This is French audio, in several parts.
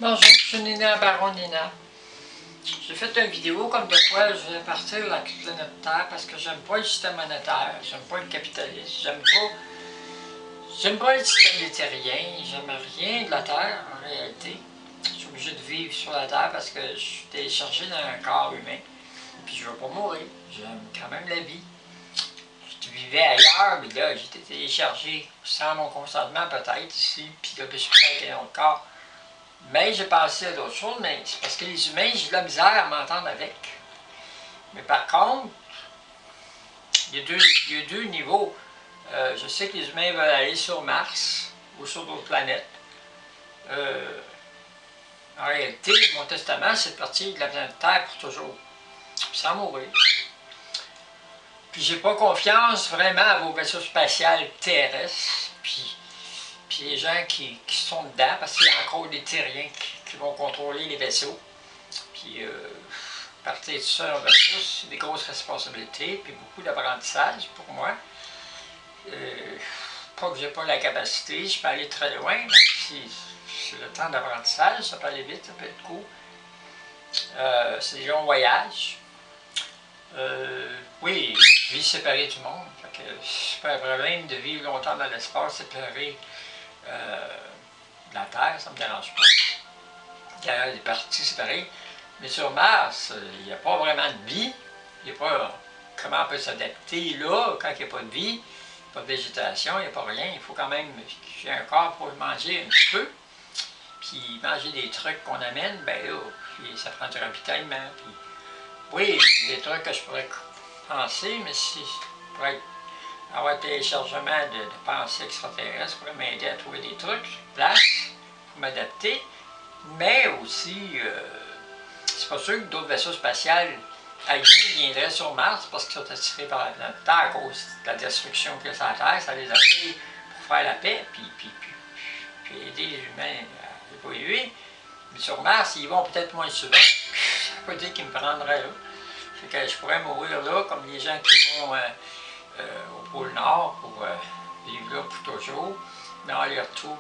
Bonjour, je suis Nina Baron Nina. J'ai fait une vidéo comme de quoi je vais partir de la planète Terre parce que j'aime pas le système monétaire, j'aime pas le capitalisme, j'aime pas le système des terriens, j'aime rien de la Terre en réalité. Je suis obligé de vivre sur la Terre parce que je suis téléchargé dans un corps humain. Puis je veux pas mourir, j'aime quand même la vie. Je vivais ailleurs, mais là j'ai été téléchargé sans mon consentement peut-être ici, puis là je suis prêt avec un autre corps. Mais j'ai pensé à d'autres choses, mais c'est parce que les humains, j'ai de la misère à m'entendre avec. Mais par contre, il y a deux niveaux. Je sais que les humains veulent aller sur Mars ou sur d'autres planètes. En réalité, mon testament, c'est de partir de la planète Terre pour toujours, sans mourir. Puis j'ai pas confiance vraiment à vos vaisseaux spatials terrestres, puis les gens qui sont dedans, parce qu'il y a encore des terriens qui vont contrôler les vaisseaux. Puis partir de ça en vaisseau, c'est des grosses responsabilités, puis beaucoup d'apprentissage pour moi. Pas que j'ai pas la capacité, je peux aller très loin, mais c'est le temps d'apprentissage, ça peut aller vite, ça peut être court. C'est des longs voyages. Oui, je vis séparé du monde. C'est pas un problème de vivre longtemps dans l'espace séparé de la Terre, ça me dérange pas. Il y a des parties séparées. Mais sur Mars, il n'y a pas vraiment de vie. Il n'y a pas comment on peut s'adapter là quand il n'y a pas de vie, pas de végétation, il n'y a pas rien. Il faut quand même qu'il y ait un corps pour manger un petit peu. Puis manger des trucs qu'on amène, ben là, ça prend du ravitaillement. Puis, oui, des trucs que je pourrais penser, mais si je pourrais avoir un téléchargement de pensée extraterrestre pourrait m'aider à trouver des trucs, place, pour m'adapter. Mais aussi, c'est pas sûr que d'autres vaisseaux spatiaux viendraient sur Mars parce qu'ils sont attirés par la planète Terre à cause de la destruction qu'il y a sur la Terre. Ça les attire pour faire la paix, puis aider les humains à évoluer. Mais sur Mars, ils vont peut-être moins souvent. Ça ne veut pas dire qu'ils me prendraient là. Fait que je pourrais mourir là, comme les gens qui vont au pôle Nord pour vivre là pour toujours. Mais on les retrouve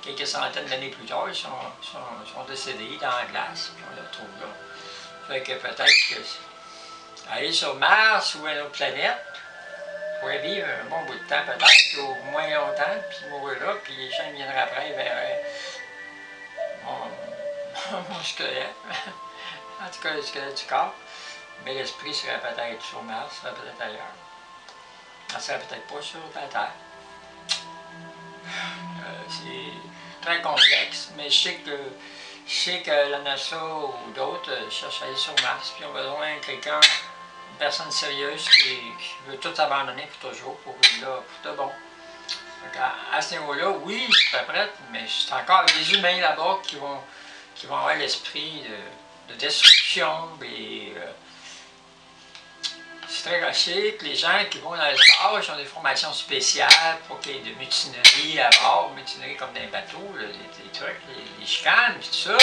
quelques centaines d'années plus tard, ils sont décédés dans la glace, puis on les retrouve là. Fait que peut-être que aller sur Mars ou à une autre planète, je pourrais vivre un bon bout de temps peut-être, au moins longtemps, puis mourir là, puis les gens viendraient après et verraient mon squelette. En tout cas, le squelette du corps. Mais l'esprit serait peut-être sur Mars, serait peut-être ailleurs. Ça serait peut-être pas sur la Terre. C'est très complexe, mais je sais que la NASA ou d'autres cherchent à aller sur Mars, puis ont besoin de quelqu'un, une personne sérieuse qui veut tout abandonner pour toujours, pour vivre là, pour de bon. À ce niveau-là, oui, je suis prête, mais c'est encore des humains là-bas qui vont avoir l'esprit de destruction, et c'est très caché que les gens qui vont dans l'espace ont des formations spéciales pour qu'il y ait de mutineries à bord, mutineries comme dans les bateaux, des trucs, les chicanes, puis tout ça.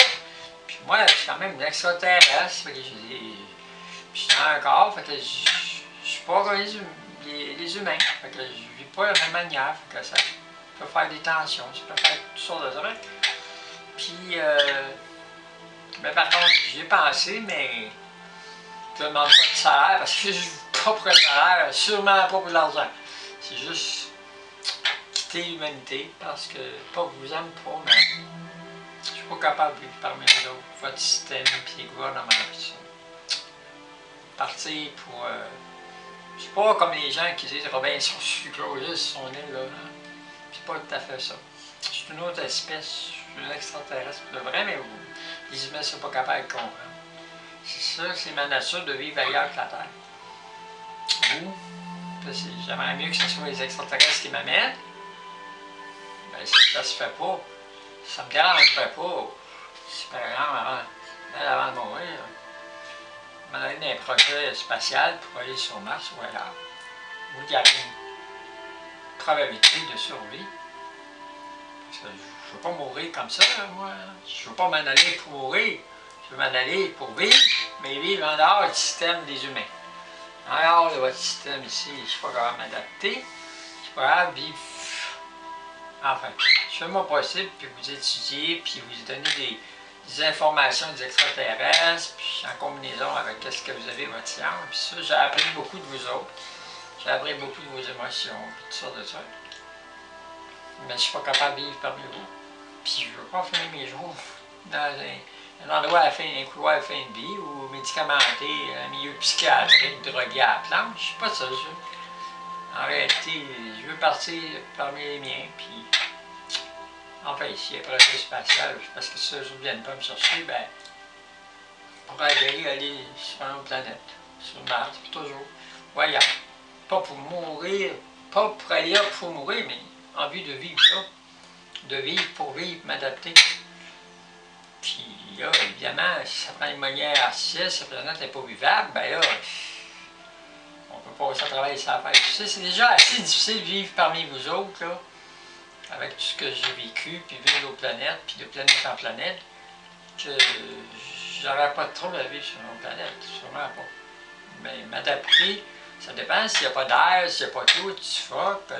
Puis moi, je suis quand même un extraterrestre, fait que je suis dans un corps, fait que je suis pas comme les humains, fait que je vis pas de la même manière, fait que ça peut faire des tensions, ça peut faire toutes sortes de trucs. Puis, mais par contre, j'y ai pensé, mais je ne demande pas de salaire parce que je ne vis pas pour le salaire, sûrement pas pour l'argent. C'est juste quitter l'humanité parce que, pas que vous aime pas, mais je ne suis pas capable de vivre parmi les autres, votre système, puis les gouvernements, puis ça. Partir pour. Je suis pas comme les gens qui disent Robinson Crusoe, ils sont nés là. C'est pas tout à fait ça. Je suis une autre espèce, je suis un extraterrestre pour de vrai, mais les humains ne sont pas capables de comprendre. C'est ça, c'est ma nature de vivre ailleurs que la Terre. Ou, j'aimerais mieux que ce soit les extraterrestres qui m'amènent. Ben, si ça se fait pas, ça me dérangerait pas. Si par exemple, avant de mourir, je m'en allais dans un projet spatial pour aller sur Mars ou ailleurs, où il y a une probabilité de survie. Parce que je ne veux pas mourir comme ça, moi. Je ne veux pas m'en aller pour mourir. Je veux m'en aller pour vivre, mais vivre en dehors du système des humains. En dehors de votre système ici, je ne suis pas capable de m'adapter. Je ne suis pas capable de vivre Enfin, je fais mon possible, puis vous étudiez, puis vous donner des informations des extraterrestres, puis en combinaison avec ce que vous avez votre science. Puis ça, j'ai appris beaucoup de vous autres. J'ai appris beaucoup de vos émotions, puis toutes sortes de trucs. Mais je ne suis pas capable de vivre parmi vous. Puis je ne veux pas finir mes jours dans un endroit à fin, un couloir à fin de vie, ou médicamenté, un milieu psychiatrique, drogué à la planche. Je ne suis pas ça, En réalité, je veux partir parmi les miens, puis enfin, s'il y a un projet spatial, parce que ceux qui ne viennent pas me chercher, ben, on va aller sur une autre planète, sur Mars, puis toujours. Voyons, pas pour mourir, pas pour aller là pour mourir, mais en vue de vivre là. De vivre pour vivre, m'adapter. Puis là, évidemment, si ça prend une manière artificielle, si la planète n'est pas vivable, ben là, on peut pas passer à travailler sans faire. Tu sais, c'est déjà assez difficile de vivre parmi vous autres, là, avec tout ce que j'ai vécu, puis vivre aux planètes, puis de planète en planète, que j'aurais pas de trouble à vivre sur une autre planète, sûrement pas. Mais m'adapter, ça dépend s'il n'y a pas d'air, s'il n'y a pas tout, tu suffoques.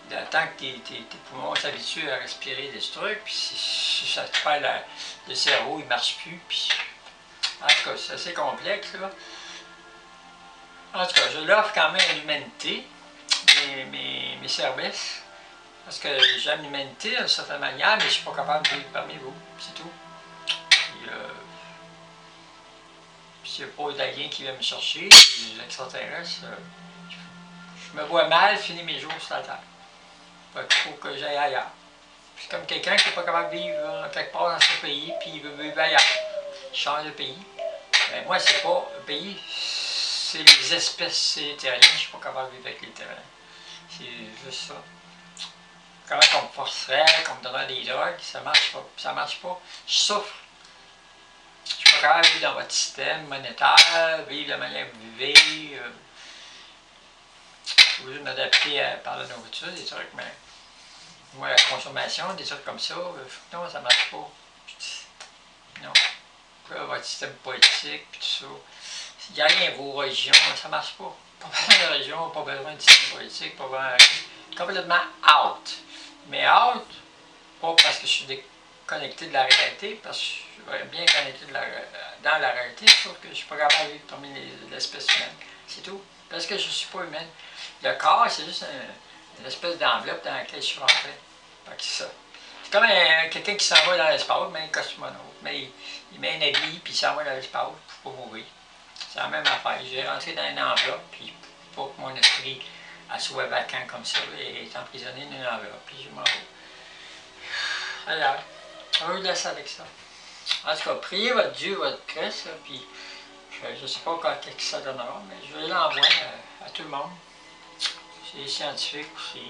Le temps que tes poumons s'habituent à respirer des trucs, puis si ça te fait le cerveau, il ne marche plus, puis... En tout cas, c'est assez complexe, là. En tout cas, je l'offre quand même à l'humanité, mes services, parce que j'aime l'humanité d'une certaine manière, mais je ne suis pas capable de vivre parmi vous, c'est tout. Puis, s'il n'y a pas d'aliens qui viennent me chercher, les extraterrestres, je me vois mal finir mes jours sur la Terre. Il faut que j'aille ailleurs. C'est comme quelqu'un qui n'est pas capable de vivre quelque part dans ce pays, puis il veut vivre ailleurs. Il change de pays. Mais moi, c'est pas un pays, c'est les espèces, c'est les terriens. Je ne suis pas capable de vivre avec les terriens. C'est juste ça. Comment on me forcerait, qu'on me donnerait des drogues, ça marche pas. Ça marche pas. Je souffre. Je suis pas capable de vivre dans votre système monétaire, vivre de la manière que vous vivez. Je suis obligé de m'adapter par la nourriture, des trucs, mais moi, la consommation, des trucs comme ça, non, ça marche pas. Non. Votre système politique, puis tout ça. S'il n'y a rien à vos régions, ça marche pas. Pas besoin de région, pas besoin de système politique, pas besoin de... Complètement out. Mais out, pas parce que je suis déconnecté de la réalité, parce que je suis bien connecté dans la réalité, sauf que je ne suis pas capable de vivre parmi l'espèce humaine. C'est tout. Parce que je ne suis pas humaine. Le corps, c'est juste une espèce d'enveloppe dans laquelle je suis rentré. C'est ça. C'est comme quelqu'un qui s'en va dans l'espace, mais un cosmonaute. Mais il met un habit, puis il s'en va dans l'espace pour pas mourir. C'est la même affaire. J'ai rentré dans une enveloppe, puis pour que mon esprit soit vacant comme ça, et est emprisonné dans une enveloppe, puis je m'en vais. Alors, on va vous laisser avec ça. En tout cas, priez votre Dieu, votre Christ, puis je ne sais pas quand ça donnera, mais je l'envoie à tout le monde. C'est les scientifiques aussi.